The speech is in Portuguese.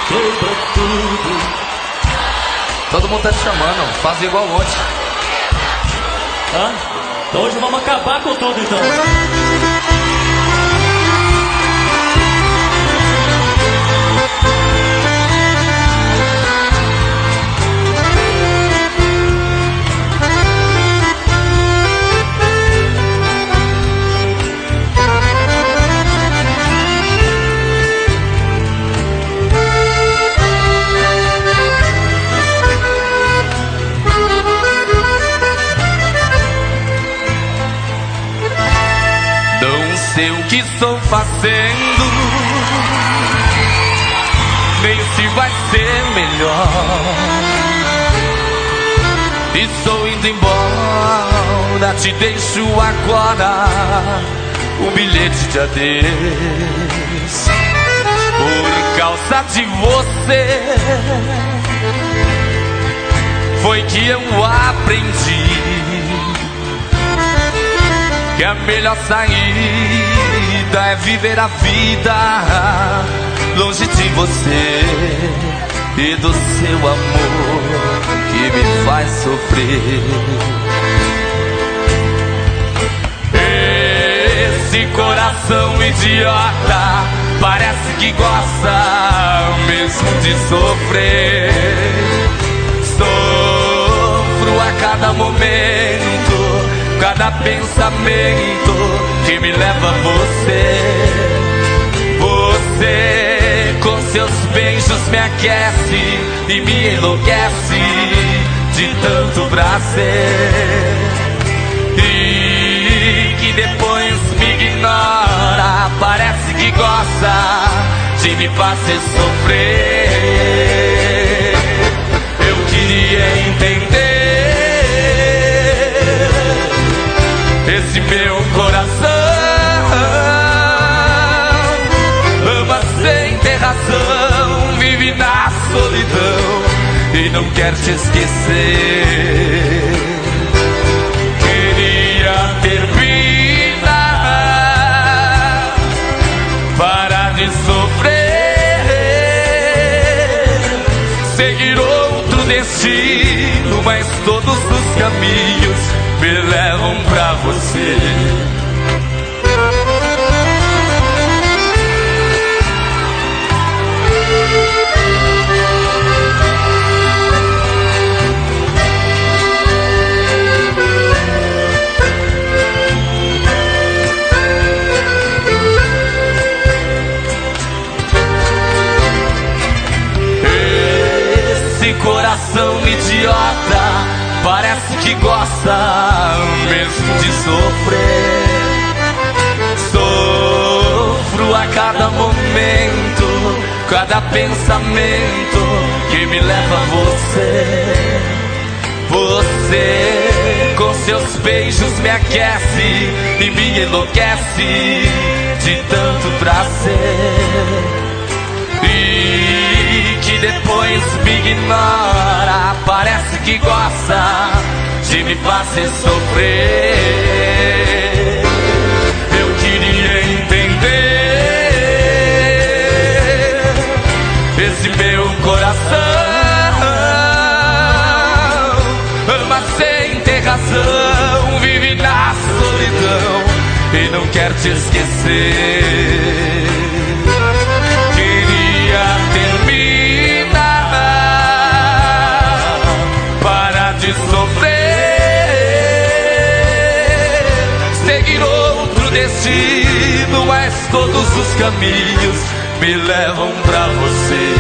sobretudo. Todo mundo tá te chamando, faz igual ontem. Hã? Então hoje vamos acabar com tudo então. Não sei o que estou fazendo, nem se vai ser melhor. Estou indo embora, te deixo agora um bilhete de adeus. Por causa de você foi que eu aprendi que a melhor saída é viver a vida longe de você e do seu amor que me faz sofrer. Esse coração idiota parece que gosta mesmo de sofrer. Sofro a cada momento, cada pensamento que me leva a você. Você com seus beijos me aquece e me enlouquece de tanto prazer. E que depois me ignora, parece que gosta de me fazer sofrer. Eu queria entender esse meu coração, ama sem ter razão, vive na solidão e não quer te esquecer. Queria terminar, parar de sofrer, seguir outro destino, mas todos os caminhos me levam pra você. Esse coração idiota parece que gosta mesmo de sofrer. Sofro a cada momento, cada pensamento que me leva a você. Você com seus beijos me aquece e me enlouquece de tanto prazer. E que depois me ignora, parece que gosta de me fazer sofrer. Eu queria entender esse meu coração, ama sem ter razão, vive na solidão e não quer te esquecer. Seguir outro destino, mas todos os caminhos me levam pra você.